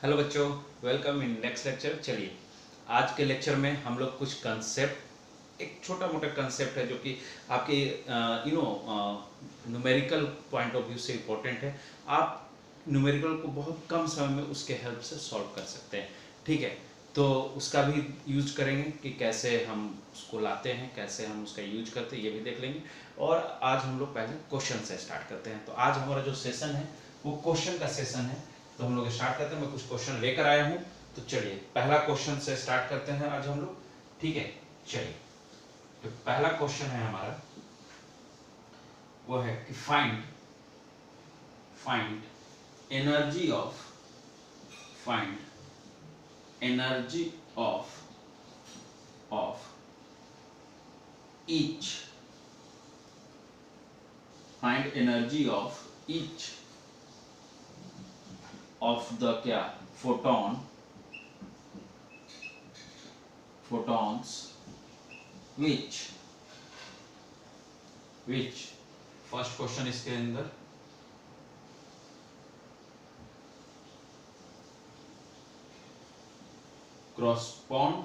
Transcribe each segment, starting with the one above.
Hello बच्चों, welcome in next lecture. चलिए आज के लेक्चर में हम लोग कुछ कंसेप्ट, एक छोटा मोटा कंसेप्ट है जो कि आपके न्यूमेरिकल पॉइंट ऑफ व्यू से इम्पोर्टेंट है। आप न्यूमेरिकल को बहुत कम समय में उसके हेल्प से सॉल्व कर सकते हैं। ठीक है, तो उसका भी यूज करेंगे कि कैसे हम उसको लाते हैं, कैसे हम उसका यूज करते हैं, ये भी देख लेंगे। और आज हम लोग पहले क्वेश्चन से स्टार्ट करते हैं। तो आज हमारा जो सेशन है वो क्वेश्चन का सेशन है। तो हम लोग स्टार्ट करते हैं। मैं कुछ क्वेश्चन लेकर आया हूं, तो चलिए पहला क्वेश्चन से स्टार्ट करते हैं आज हम लोग। ठीक है, चलिए तो पहला क्वेश्चन है हमारा, वो है कि find energy of find energy of each find energy of each of the क्या photons which फर्स्ट क्वेश्चन इसके अंदर correspond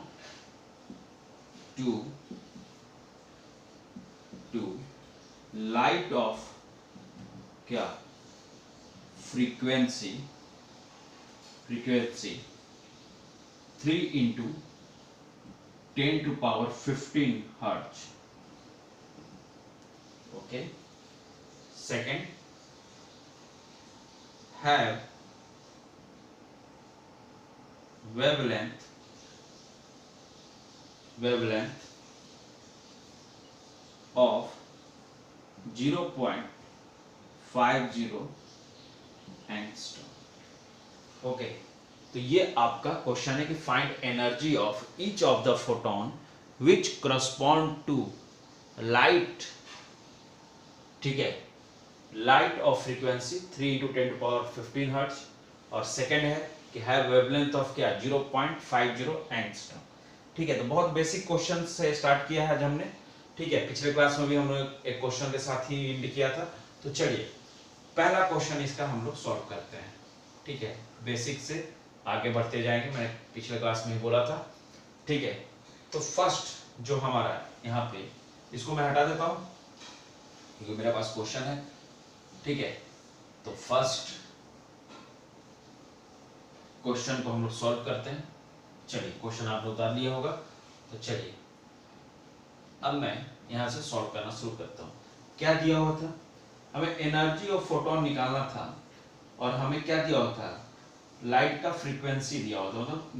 to light of क्या frequency 3 into 10 to power 15 hertz. Okay. Second, have wavelength of 0.50 angstrom. Okay, तो ये आपका question है कि find energy of each of the photon which correspond to light. ठीक है, light of frequency 3 into 10 to power 15 hertz. और second है कि हैव वेवलेंथ ऑफ क्या 0.50 एंगस्ट्रॉम। ठीक है, तो बहुत बेसिक क्वेश्चन से स्टार्ट किया है आज हमने। ठीक है, पिछले क्लास में भी हम लोग एक क्वेश्चन के साथ ही एंड किया था। तो चलिए पहला क्वेश्चन इसका हम लोग सॉल्व करते हैं। ठीक है, बेसिक से आगे बढ़ते जाएंगे, मैंने पिछले क्लास में ही बोला था। ठीक है, तो फर्स्ट जो हमारा यहाँ पे, इसको मैं हटा देता हूँ क्योंकि मेरे पास क्वेश्चन है। ठीक है, तो फर्स्ट क्वेश्चन को हम लोग सॉल्व करते हैं। चलिए क्वेश्चन आपने उतार लिया होगा, तो चलिए अब मैं यहाँ से सॉल्व करना शुरू करता हूँ। क्या दिया हुआ था, हमें एनर्जी ऑफ फोटोन निकालना था और हमें क्या दिया हुआ था, लाइट का फ्रीक्वेंसी दिया हुआ था, मतलब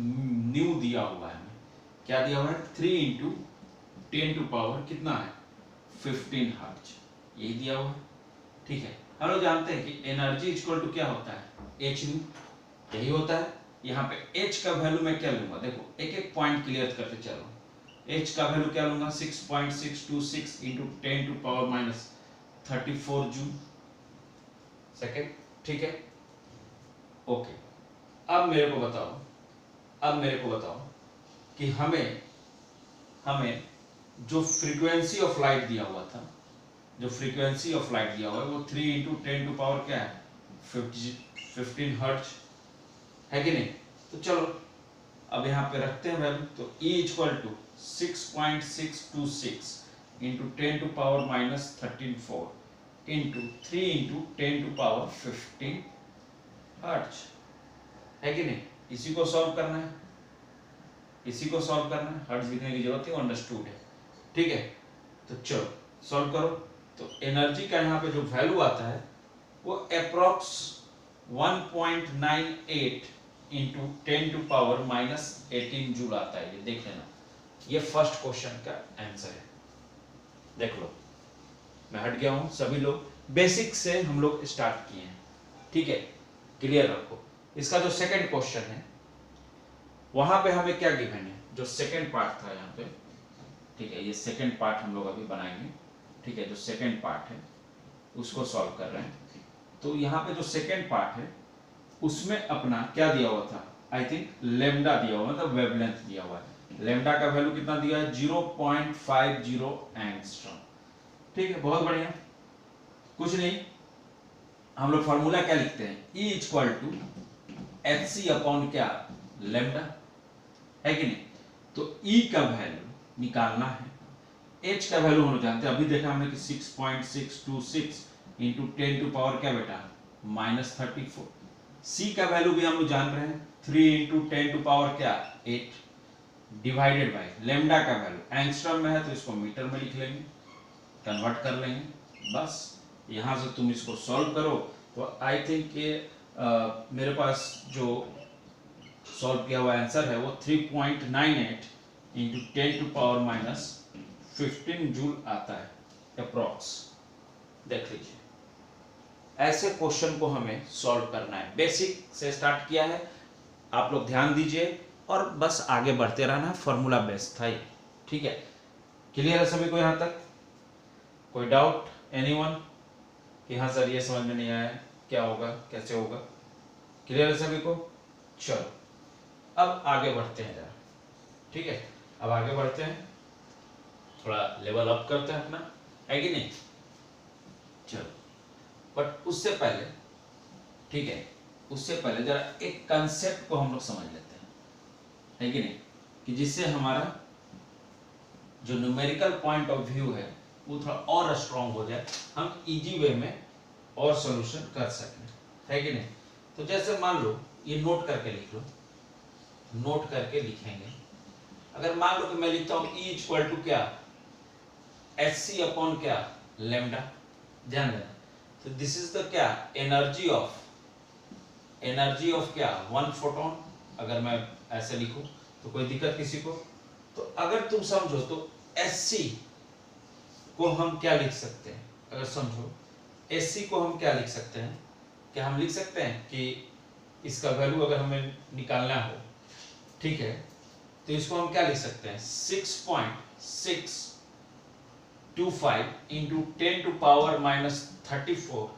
न्यू दिया हुआ है। हमें क्या दिया हुआ है 3 into 10 to power कितना है 15 हर्ट्ज, यही दिया हुआ है। ठीक है, हम लोग जानते हैं कि एनर्जी इक्वल टू क्या होता है एच न्यू, यही होता है। यहाँ पे एच का वैल्यू मैं क्या लूंगा, देखो एक एक पॉइंट क्लियर करते चलो। एच का वैल्यू क्या लूंगा 6.626 into 10 to power -34 joule second. ठीक है, ओके। अब मेरे को बताओ कि हमें जो फ्रीक्वेंसी ऑफ लाइट दिया हुआ था, वो 3 into 10 to power क्या है 15 हर्ट्ज है कि नहीं। तो चलो अब यहाँ पे रखते हैं वैल्यू। तो E equal to 6.626 into 10 to power -34 into 3 into 10 to power 15 hertz है कि नहीं। इसी को सॉल्व करना है, हर्ट्ज लिखने की जरूरत है, अंडरस्टूड है। ठीक है, तो चलो सॉल्व करो। तो एनर्जी का यहाँ पे जो वैल्यू आता है वो approx 1.98 into 10 to power -18 joule आता है। ये देख लेना, ये फर्स्ट क्वेश्चन का आंसर है। देख लो, मैं हट गया हूं, सभी लोग बेसिक से हम लोग स्टार्ट किए हैं। ठीक है, क्लियर रखो। इसका जो सेकंड क्वेश्चन है वहां पे हमें क्या गिवन है, जो सेकंड पार्ट था यहाँ पे। ठीक है, ये सेकंड पार्ट हम लोग अभी बनाएंगे। ठीक है, जो सेकंड पार्ट है उसको सॉल्व कर रहे हैं। तो यहाँ पे जो सेकंड पार्ट है उसमें अपना क्या दिया हुआ था, आई थिंक लेमडा दिया हुआ, मतलब वेवलेंथ दिया हुआ है। लेमडा का वैल्यू कितना दिया है 0.50 एंगस्ट्रॉम। ठीक है, बहुत बढ़िया। कुछ नहीं, हम लोग फॉर्मूला क्या लिखते हैं, E equal to HC upon क्या, लेमडा, है कि नहीं। तो E का वैल्यू निकालना है, H का वैल्यू हम लोग जानते हैं, अभी देखा हमने कि 6.626 इंटू 10 टू पावर क्या बेटा -34। C का वैल्यू भी हम लोग जान रहे हैं 3 इंटू 10 टू पावर क्या 8 डिवाइडेड बाय लेमडा का वैल्यू एंगस्ट्रम में है तो इसको मीटर में लिख लेंगे, कन्वर्ट कर लेंगे। बस यहाँ से तुम इसको सॉल्व करो तो आई थिंक ये मेरे पास जो सॉल्व किया हुआ आंसर है वो 3.98 इंटू 10 टू पावर -15 जूल आता है अप्रॉक्स। देख लीजिए, ऐसे क्वेश्चन को हमें सॉल्व करना है, बेसिक से स्टार्ट किया है, आप लोग ध्यान दीजिए और बस आगे बढ़ते रहना, फॉर्मूला बेस्ड था ये, ठीक है। क्लियर है सभी को यहाँ तक? कोई डाउट एनीवन कि हाँ सर ये समझ में नहीं आया, क्या होगा कैसे होगा? क्लियर है सभी को? चलो अब आगे बढ़ते हैं जरा, ठीक है। अब आगे बढ़ते हैं, थोड़ा लेवल अप करते हैं अपना, है कि नहीं? चलो, बट उससे पहले, ठीक है, उससे पहले जरा एक कंसेप्ट को हम लोग समझ लेते हैं, है कि नहीं, कि जिससे हमारा जो न्यूमेरिकल पॉइंट ऑफ व्यू है वो थोड़ा और स्ट्रांग हो जाए, हम इजी वे में और सॉल्यूशन कर सकें, है कि नहीं। तो जैसे मान लो ये नोट करके लिख लो, नोट करके लिखेंगे। अगर मान लो कि मैं लिखता हूं E इक्वल टू क्या HC अपॉन क्या लेमडा, ध्यान देना। तो दिस इज द क्या एनर्जी ऑफ क्या 1 फोटोन। अगर मैं ऐसे लिखूं तो कोई दिक्कत किसी को? तो अगर तुम समझो तो SC को हम क्या लिख सकते हैं, अगर समझो SC को हम क्या लिख सकते हैं, क्या हम लिख सकते हैं कि इसका वैल्यू अगर हमें निकालना हो, ठीक है, तो इसको हम क्या लिख सकते हैं 6.625 इंटू 10 टू पावर -34,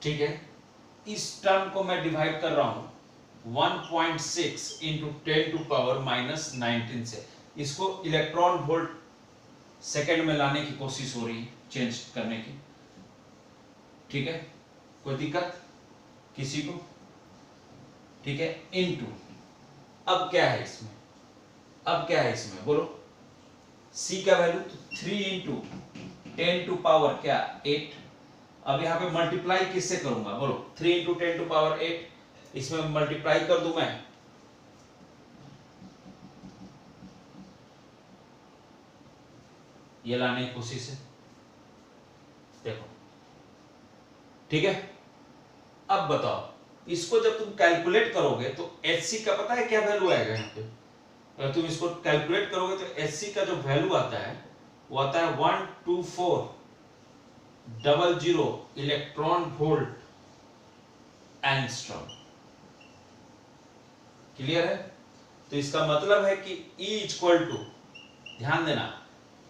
ठीक है। इस टर्म को मैं डिवाइड कर रहा हूं 1.6 इंटू 10 टू पावर -19 से, इसको इलेक्ट्रॉन वोल्ट सेकेंड में लाने की कोशिश हो रही है, चेंज करने की, ठीक है। कोई दिक्कत किसी को? ठीक है, इनटू अब क्या है इसमें, अब क्या है इसमें बोलो, C का वैल्यू तो 3 इंटू 10 टू पावर क्या 8। अब यहाँ पे मल्टीप्लाई किससे करूंगा बोलो, 3 इंटू 10 टू पावर 8, इसमें मल्टीप्लाई कर दूं मैं, ये लाने की कोशिश है, देखो, ठीक है। अब बताओ इसको जब तुम कैलकुलेट करोगे तो HC का पता है क्या वैल्यू आएगा यहाँ पे? अगर तुम इसको कैलकुलेट करोगे तो HC का जो वैल्यू आता है वो आता है 12400 इलेक्ट्रॉन वोल्ट एंगस्ट्रॉम। क्लियर है? तो इसका मतलब है कि E इक्वल टू, ध्यान देना,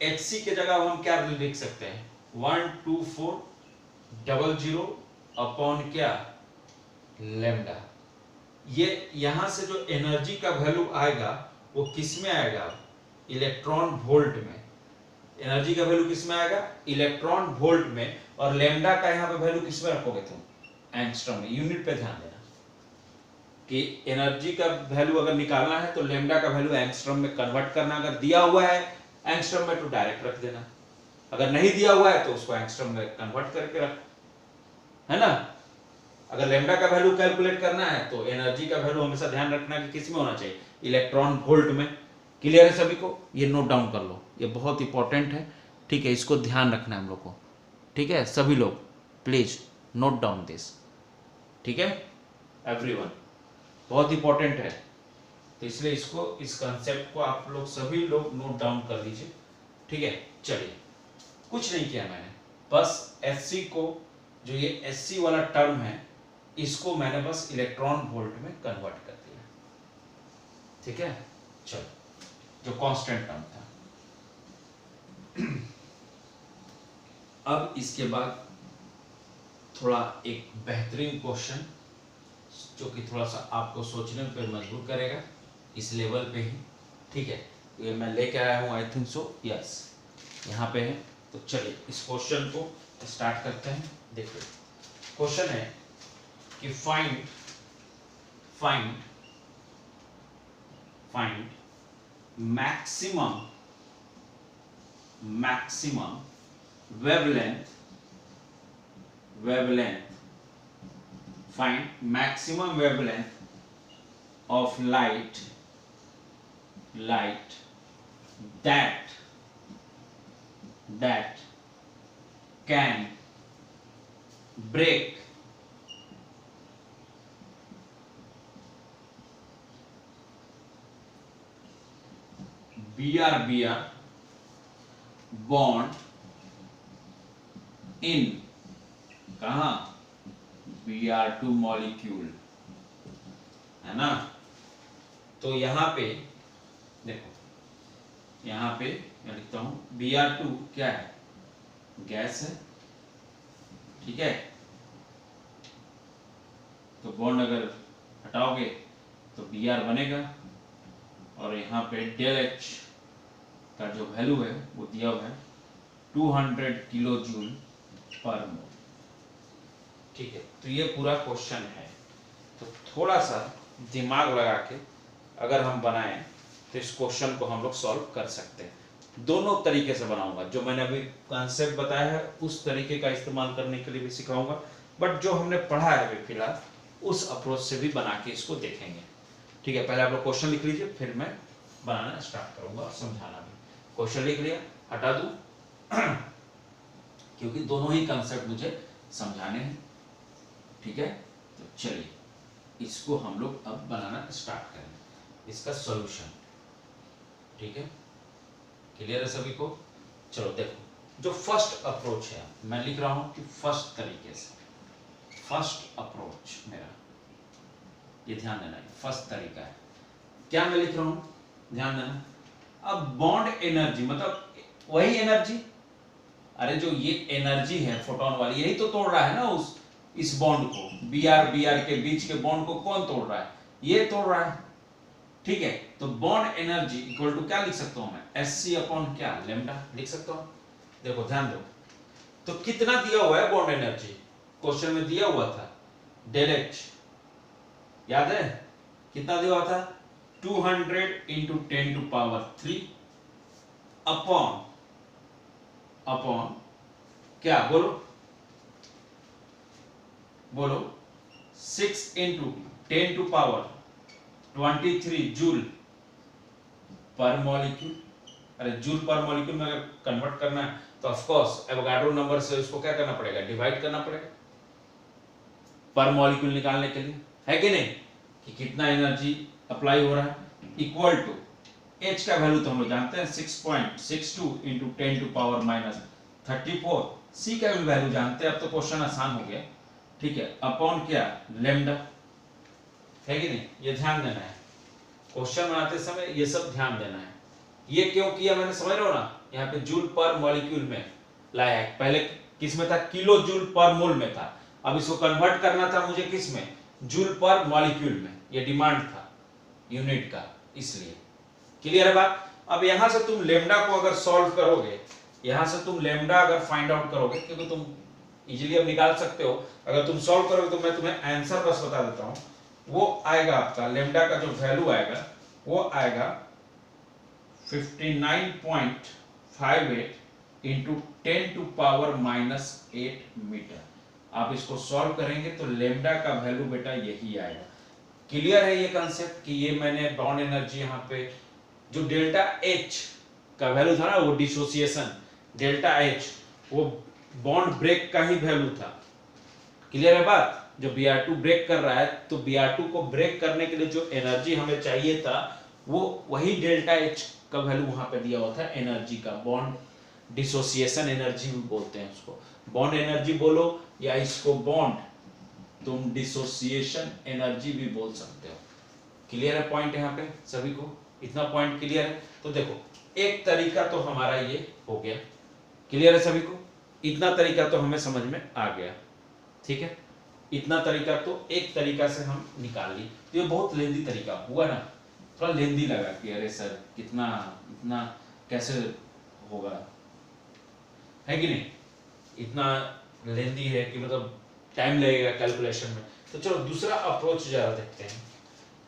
HC के जगह हम क्या लिख सकते हैं 12400 अपॉन क्या लेमडा। ये यहां से जो एनर्जी का वैल्यू आएगा वो किस में आएगा, इलेक्ट्रॉन वोल्ट में। एनर्जी का वैल्यू किस में आएगा, इलेक्ट्रॉन वोल्ट में, और लेमडा का यहां पे वैल्यू किस में रखोगे तुम, एंगस्ट्रॉम में। यूनिट पे ध्यान देना कि एनर्जी का वैल्यू अगर निकालना है तो लेमडा का वैल्यू एंगस्ट्रॉम में कन्वर्ट करना, अगर दिया हुआ है एंगस्ट्रॉम में तो डायरेक्ट रख देना, अगर नहीं दिया हुआ है तो उसको एंगस्ट्रॉम में कन्वर्ट करके रख, है ना। अगर लेमडा का वैल्यू कैलकुलेट करना है तो एनर्जी का वैल्यू हमेशा ध्यान रखना कि किस में होना चाहिए, इलेक्ट्रॉन वोल्ट में। क्लियर है सभी को? ये नोट डाउन कर लो, ये बहुत इंपॉर्टेंट है, ठीक है, इसको ध्यान रखना है हम लोग को, ठीक है। सभी लोग प्लीज नोट डाउन दिस, ठीक है एवरीवन, बहुत इंपॉर्टेंट है, तो इसलिए इसको, इस कंसेप्ट को आप लोग सभी लोग नोट डाउन कर लीजिए, ठीक है। चलिए, कुछ नहीं किया मैंने, बस SC को, जो ये SC वाला टर्म है, इसको मैंने बस इलेक्ट्रॉन वोल्ट में कन्वर्ट कर दिया, ठीक है। चलो, जो कांस्टेंट टर्म था। अब इसके बाद थोड़ा एक बेहतरीन क्वेश्चन जो कि थोड़ा सा आपको सोचने पे मजबूर करेगा, इस लेवल पे ही, ठीक है। ये मैं लेके आया हूँ, आई थिंक सो, यस, यहाँ पे है। तो चलिए इस क्वेश्चन को स्टार्ट करते हैं। देखो, क्वेश्चन है कि find find maximum wavelength find maximum wavelength of light that can break BR bond in कहा Br2 मॉलिक्यूल, है ना। तो यहां पे देखो, यहां पे मैं लिखता हूं Br2 क्या है, गैस है, ठीक है। तो बॉन्ड अगर हटाओगे तो Br बनेगा, और यहाँ पे डेल एच का जो वैल्यू है वो दिया हुआ है 200 किलो जूल पर मोल, ठीक है। तो ये पूरा क्वेश्चन है। तो थोड़ा सा दिमाग लगा के अगर हम बनाएं तो इस क्वेश्चन को हम लोग सॉल्व कर सकते हैं। दोनों तरीके से बनाऊंगा, जो मैंने अभी कॉन्सेप्ट बताया है उस तरीके का इस्तेमाल करने के लिए भी सिखाऊंगा, बट जो हमने पढ़ा है अभी फिलहाल उस अप्रोच से भी बना के इसको देखेंगे, ठीक है। पहले आप लोग क्वेश्चन लिख लीजिए, फिर मैं बनाना स्टार्ट करूंगा और समझाना भी। क्वेश्चन लिख लिया, हटा दूं क्योंकि दोनों ही कंसेप्ट मुझे समझाने हैं, ठीक है। तो चलिए इसको हम लोग अब बनाना स्टार्ट करेंगे, इसका सॉल्यूशन, ठीक है। क्लियर है सभी को? चलो देखो, जो फर्स्ट अप्रोच है मैं लिख रहा हूं कि फर्स्ट तरीके से, फर्स्ट अप्रोच मेरा, ये ध्यान देना है, फर्स्ट तरीका है। क्या मैं लिख रहा हूं, ध्यान देना। अब बॉन्ड एनर्जी मतलब वही एनर्जी, अरे जो ये एनर्जी है फोटोन वाली, यही तो तोड़ रहा है ना उस इस बॉन्ड को, Br के बीच के बॉन्ड को कौन तोड़ रहा है, ये तोड़ रहा है, ठीक है। तो बॉन्ड एनर्जी इक्वल टू क्या लिख सकता हूं मैं, Sc अपॉन क्या, लैम्डा लिख सकता हूं। देखो ध्यान दो, तो कितना दिया हुआ है बॉन्ड एनर्जी, क्वेश्चन में दिया हुआ था डेल एच, याद है कितना दिया हुआ था, 200 इंटू 10 टू पावर 3 अपॉन क्या, बोलो 6 into 10 to power 23 joule per molecule. अरे जूल पर मॉलिक्यूल में अगर कन्वर्ट करना है तो ऑफ कोर्स एवोगाड्रो नंबर से इसको क्या करना पड़ेगा, डिवाइड करना पड़ेगा पर मॉलिक्यूल निकालने के लिए, है कि नहीं, कि कितना एनर्जी अप्लाई हो रहा है, इक्वल टू H का वैल्यू तो हम लोग जानते हैं 6.62 into 10 to power minus 34, C का भी वैल्यू जानते हैं, अब तो क्वेश्चन आसान हो गया, ठीक है, अपॉन क्या, लैम्डा, है कि नहीं। ये ध्यान देना है, क्वेश्चन बनाते समय ये सब ध्यान देना है। ये क्यों किया मैंने, समझ रहे हो ना, यहाँ पे जूल पर मॉलिक्यूल में लाया है, पहले किस में था, किलो जूल पर मोल में था, अब इसको कन्वर्ट करना था मुझे किस में, जूल पर मॉलिक्यूल में, ये डिमांड था यूनिट का, इसलिए। क्लियर है बात। अब यहां से तुम लेमडा को अगर सॉल्व करोगे, यहां से तुम लेमडा अगर फाइंड आउट करोगे, क्योंकि तुम इजीली अब निकाल सकते हो, अगर तुम सॉल्व करोगे तो मैं तुम्हें आंसर बस बता देता हूं, वो आएगा आपका लेमडा का जो वैल्यू आएगा वो आएगा 59.58 into 10 to power minus 8 metre. आप इसको सॉल्व करेंगे तो लेमडा का वैल्यू बेटा यही आएगा। क्लियर है ये कंसेप्ट कि ये मैंने बॉन्ड एनर्जी यहाँ पे जो डेल्टा एच का वैल्यू था ना, वो डिसोसिएशन डेल्टा एच वो बॉन्ड ब्रेक का ही वैल्यू था। क्लियर है बात। जो Br2 ब्रेक कर रहा है तो Br2 को ब्रेक करने के लिए जो एनर्जी हमें चाहिए था वो वही डेल्टा एच का वैल्यू वहां पे दिया हुआ था एनर्जी का। बॉन्ड डिसोसिएशन एनर्जी भी बोलते हैं उसको, बॉन्ड एनर्जी बोलो या इसको बॉन्ड तुम डिसोसिएशन एनर्जी भी बोल सकते हो। क्लियर है पॉइंट यहाँ पे सभी को, इतना पॉइंट क्लियर है। तो देखो एक तरीका तो हमारा ये हो गया, क्लियर है सभी को, इतना तरीका तो हमें समझ में आ गया, ठीक है। इतना तरीका तो एक तरीका से हम निकाल ली, तो ये बहुत लेंदी तरीका हुआ ना, थोड़ा लेंदी लगा कि अरे सर कितना इतना कैसे होगा, है कि नहीं, इतना लेंदी है कि मतलब टाइम लगेगा कैलकुलेशन में। तो चलो दूसरा अप्रोच जरा देखते हैं।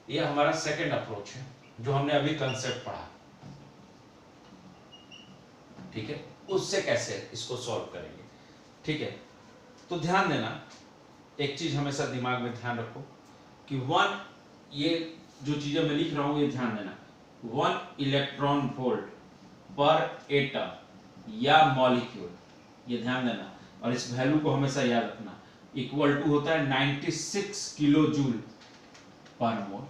ये हमारा सेकंड अप्रोच है जो हमने अभी कंसेप्ट पढ़ा, ठीक है। उससे कैसे इसको सॉल्व करेंगे, ठीक है। तो ध्यान देना, एक चीज हमेशा दिमाग में ध्यान रखो कि वन, ये जो चीजें मैं लिख रहा हूं ये ध्यान देना, 1 इलेक्ट्रॉन वोल्ट पर एटम या मॉलिक्यूल, ये ध्यान देना, और इस वैल्यू को हमेशा याद रखना, इक्वल टू होता है 96 किलो जूल पर मोल,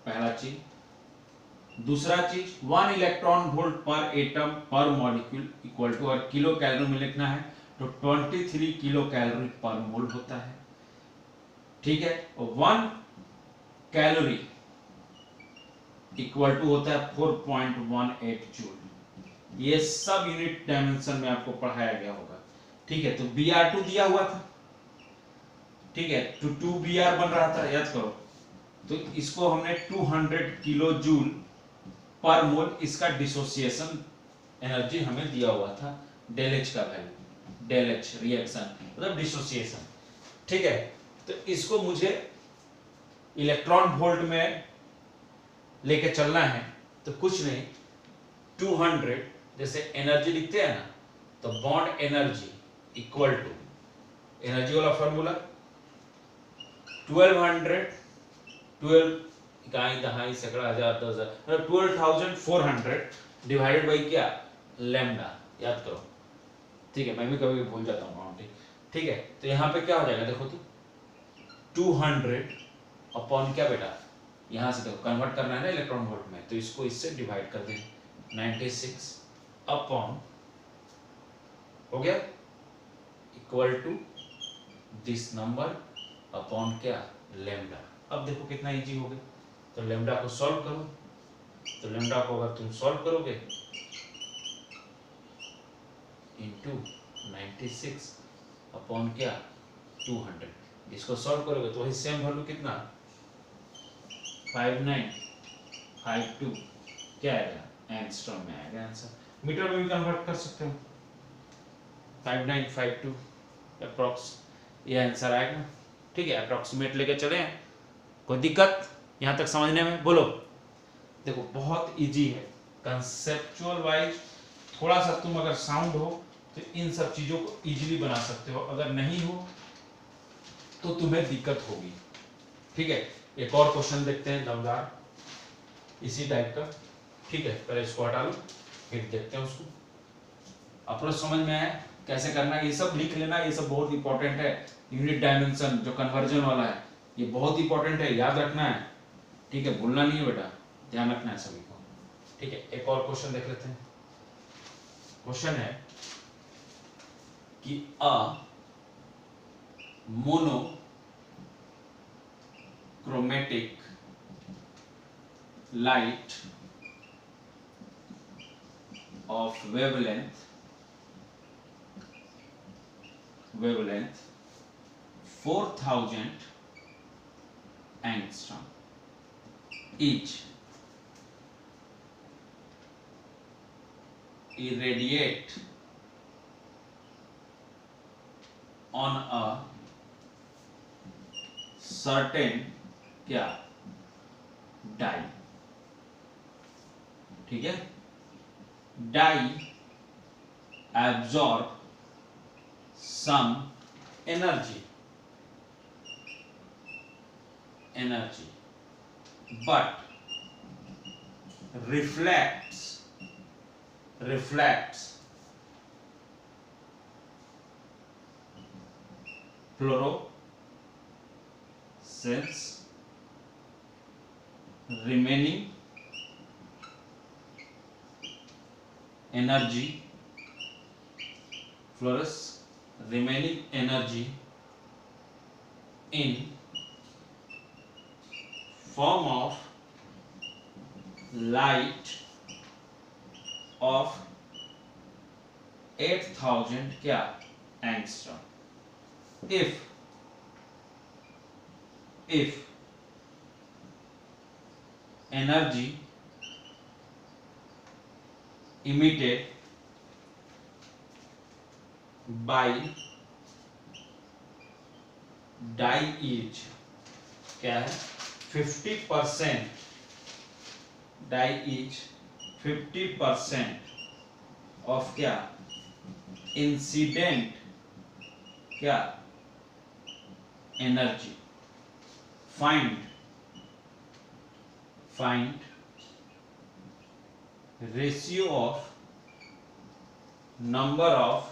पहला चीज। दूसरा चीज 1 इलेक्ट्रॉन वोल्ट पर एटम पर मॉलिक्यूल इक्वल टू, और किलो कैलोरी में लिखना है तो 23 किलो कैलोरी पर मोल होता है, ठीक है। और 1 कैलोरी इक्वल टू होता है 4.18 जूल। ये सब यूनिट डायमेंशन में आपको पढ़ाया गया होगा, ठीक है। तो Br2 दिया हुआ था, ठीक है, तो 2 Br बन रहा था, याद करो। तो इसको हमने 200 किलो जूल पर मोल, इसका डिसोसिएशन एनर्जी हमें दिया हुआ था, डेल एच का वैल्यू, डेल एच रिएक्शन मतलब डिसोसिएशन, ठीक है। तो इसको मुझे इलेक्ट्रॉन वोल्ट में लेके चलना है, तो कुछ नहीं, 200 जैसे एनर्जी लिखते हैं ना, तो bond energy equal to, energy वाला फॉर्मूला 1200, 12 इकाई दहाई सैकड़ा हजार 10,000, मतलब 12,400 डिवाइडेड बाई क्या, लैम्डा, याद करो, ठीक है। मैं भी कभी भूल जाता हूँ काउंटिंग, ठीक है। तो यहाँ पे क्या हो जाएगा, देखो तो 200 अपॉन क्या बेटा, यहाँ से देखो कन्वर्ट करना है ना इलेक्ट्रॉन वोल्ट में, तो इसको इससे डिवाइड कर दें, 96 अपॉन, हो गया, equal to this number upon क्या, लैम्डा। अब देखो कितना इजी हो गया। तो लैम्डा को सॉल्व करो, तो लैम्डा को अगर तुम सॉल्व करोगे इनटू 96 अपॉन क्या, 200, इसको सॉल्व करोगे तो वही सेम वैल्यू कितना, 5952 क्या आएगा, एंगस्ट्रॉम में आएगा आंसर। मीटर में भी कन्वर्ट कर सकते हो, 5952 अप्रॉक्स ये आंसर आएगा, ठीक है। अप्रॉक्सीमेट लेके चले, कोई दिक्कत यहाँ तक समझने में, बोलो। देखो बहुत इजी है, कंसेप्चुअल वाइज थोड़ा सा तुम अगर साउंड हो तो इन सब चीजों को इजीली बना सकते हो, अगर नहीं हो तो तुम्हें दिक्कत होगी, ठीक है। एक और क्वेश्चन देखते हैं दमदार इसी टाइप का, ठीक है। पहले इसको हटा लो, फिर देखते हैं उसको, अपना समझ में आया कैसे करना है, ये सब लिख लेना, ये सब बहुत इंपॉर्टेंट है। यूनिट डायमेंशन जो कन्वर्जन वाला है ये बहुत इंपॉर्टेंट है, याद रखना है, ठीक है, भूलना नहीं है बेटा, ध्यान रखना है सभी को, ठीक है। एक और क्वेश्चन देख लेते हैं। क्वेश्चन है कि a monochromatic light of wavelength 4000 angstrom each irradiate on a certain क्या, डाई, ठीक है। Dye absorb some energy but reflects fluorescence remaining energy in form of light of 8000 क्या, angstrom. if energy emitted by dye is क्या है, 50% die is 50% of क्या incident क्या energy. Find ratio of number of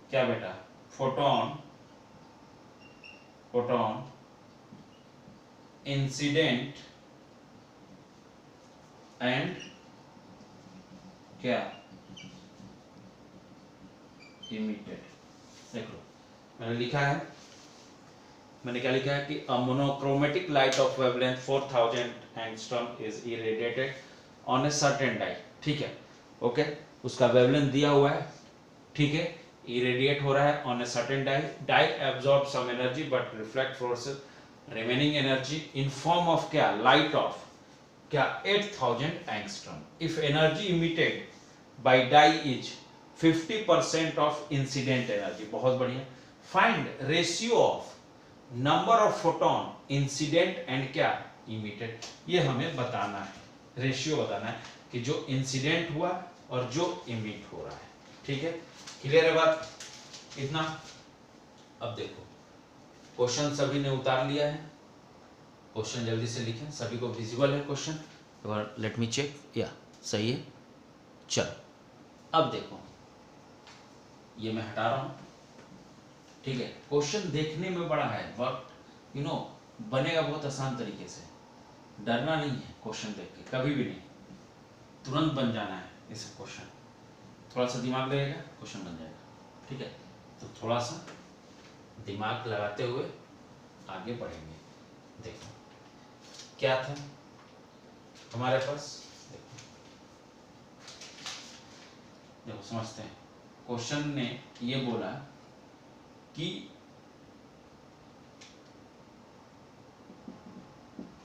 क्या बेटा photon incident and क्या emitted. देख लो मैंने क्या लिखा है कि a monochromatic light of wavelength 4000 angstrom is irradiated on a certain dye। ठीक है, ओके, उसका वेवलेंथ दिया हुआ है, ठीक है, इरेडिएट हो रहा है on a certain dye absorb some energy but reflect forces remaining energy in form of क्या लाइट ऑफ क्या 8000 angstrom. If energy emitted by dye is 50% of incident energy. बहुत बढ़िया। Find ratio of number of photon incident and क्या emitted. ये हमें बताना है, ratio बताना है कि जो इंसिडेंट हुआ और जो इमिट हो रहा है। ठीक है, क्लियर है बात इतना। अब देखो क्वेश्चन सभी ने उतार लिया है, क्वेश्चन जल्दी से लिखें, सभी को विजिबल है क्वेश्चन। लेट मी चेक, या सही है। चलो अब देखो, ये मैं हटा रहा हूं, ठीक है। क्वेश्चन देखने में बड़ा है बट बनेगा बहुत आसान तरीके से। डरना नहीं है क्वेश्चन देख के, कभी भी नहीं, तुरंत बन जाना है इस क्वेश्चन। थोड़ा सा दिमाग लगेगा, क्वेश्चन बन जाएगा। ठीक है, तो थोड़ा सा दिमाग लगाते हुए आगे बढ़ेंगे। देखो क्या था हमारे पास, देखो समझते हैं। क्वेश्चन ने ये बोला कि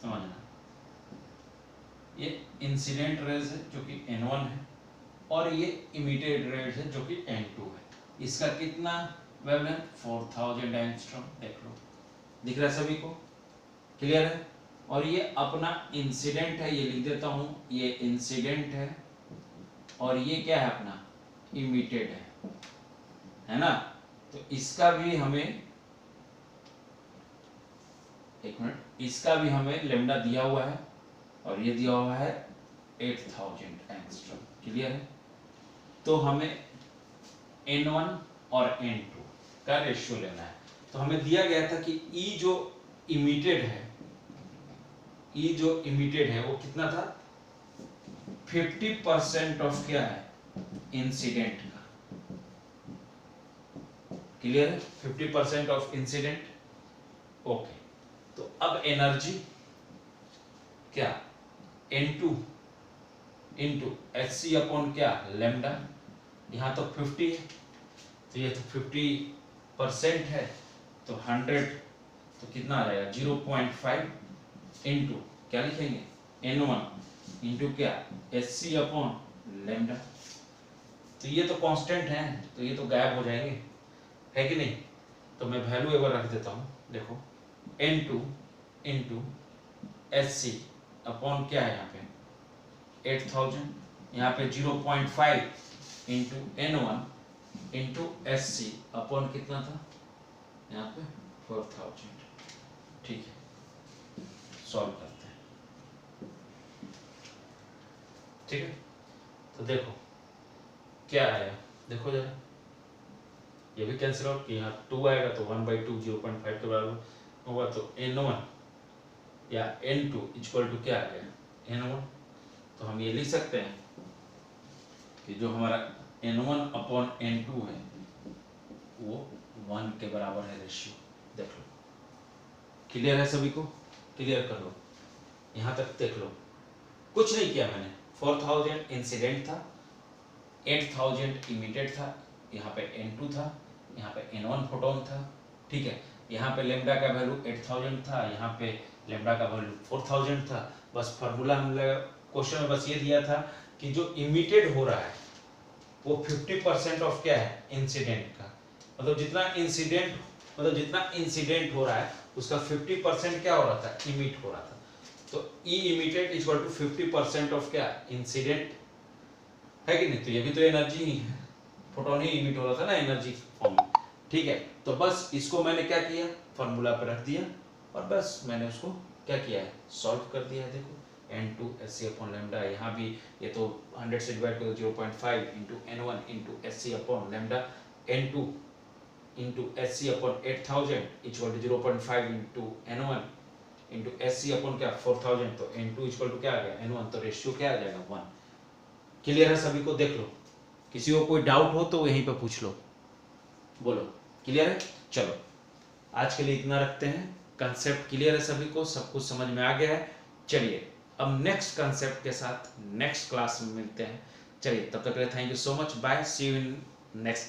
समझना, ये इंसिडेंट रेज है जो कि N1 है और ये इमिटेड रेज है जो कि N2 है। इसका कितना वेवलेंथ 4000 एंगस्ट्रॉम। देख लो, दिख रहा है सभी को, क्लियर है। और ये अपना इंसिडेंट है, ये लिख देता हूं, ये इंसिडेंट है और ये क्या है अपना इमिटेड है ना। तो इसका भी हमें, एक मिनट, इसका भी हमें लेमडा दिया हुआ है और ये दिया हुआ है 8000 एंगस्ट्रॉम, क्लियर है। तो हमें N1 और N2 का रेशियो लेना है। तो हमें दिया गया था कि E जो इमिटेड है वो कितना था 50% ऑफ क्या है इंसिडेंट का, क्लियर है, 50% ऑफ इंसिडेंट। ओके, तो अब एनर्जी क्या N2 इंटू Hc अपॉन क्या लेमडा। यहाँ तो 50 है तो ये तो 50% है तो 100, तो कितना आ जाएगा 0.5 इंटू क्या लिखेंगे N1 इंटू क्या Hc अपॉन लेमडा। तो ये तो कांस्टेंट है तो ये तो गायब हो जाएंगे, है कि नहीं। तो मैं वैल्यू एक बार रख देता हूँ, देखो N2 इंटू Hc अपॉन क्या है यहाँ पे 8000, यहाँ पे 0.5 into N1 into Hc upon कितना था यहाँ पे 4000। ठीक है, सॉल्व करते हैं। ठीक है, तो देखो क्या आया, देखो जरा, ये भी कैंसिल आउट कि यहाँ 2 आएगा तो 1/2 0.5 के बराबर होगा। तो N1 या N2 इक्वल टू क्या आ गया N1। तो हम ये लिख सकते हैं कि जो हमारा N1 अपॉन N2 है वो 1 के बराबर है रेशियो। देख लो, क्लियर है सभी को, क्लियर कर लो, यहाँ तक देख लो। कुछ नहीं किया मैंने, 4000 इंसिडेंट था, 8000 इमिटेड था, यहाँ पे N2 था, यहाँ पे N1 फोटोन था। ठीक है, यहाँ पे लेमडा का वैल्यू 8000 था, यहाँ पे लेमडा का वैल्यू 4000 था। बस फार्मूला हम क्वेश्चन में बस ये दिया था कि जो इमिटेड हो रहा है वो 50% ऑफ क्या है इंसिडेंट का, मतलब जितना इंसिडेंट मतलब जितना इंसिडेंट हो रहा है उसका 50% क्या हो रहा था, इमिट हो रहा था। तो E emitted is equal to 50% of क्या, इंसिडेंट, है कि नहीं। तो ये भी तो एनर्जी ही है, फोटोन ही इमिट हो रहा था ना एनर्जी फॉर्म में, ठीक है। तो बस इसको मैंने क्या किया, फॉर्मूला पर रख दिया और बस मैंने उसको क्या किया है, सॉल्व कर दिया है। देखो n2 SC अपॉन लैम्डा, यहाँ भी ये तो 100 से डिवाइड करो 0.5 into n1 into SC upon lambda, n2 into SC upon 8000 equal to 0.5 into n1 into SC upon क्या 4000, तो n2 इक्वल टू क्या आ गया n1, तो रेशियो क्या आ जाएगा 1। क्लियर है सभी को, देख लो, किसी को कोई डाउट हो तो यहीं पे पूछ लो, बोलो क्लियर है। चलो आज के लिए इतना रखते हैं, कंसेप्ट क्लियर है सभी को, सब कुछ समझ में आ गया है। चलिए अब नेक्स्ट कंसेप्ट के साथ नेक्स्ट क्लास में मिलते हैं। चलिए तब तक के लिए thank you so much, bye, see you in next.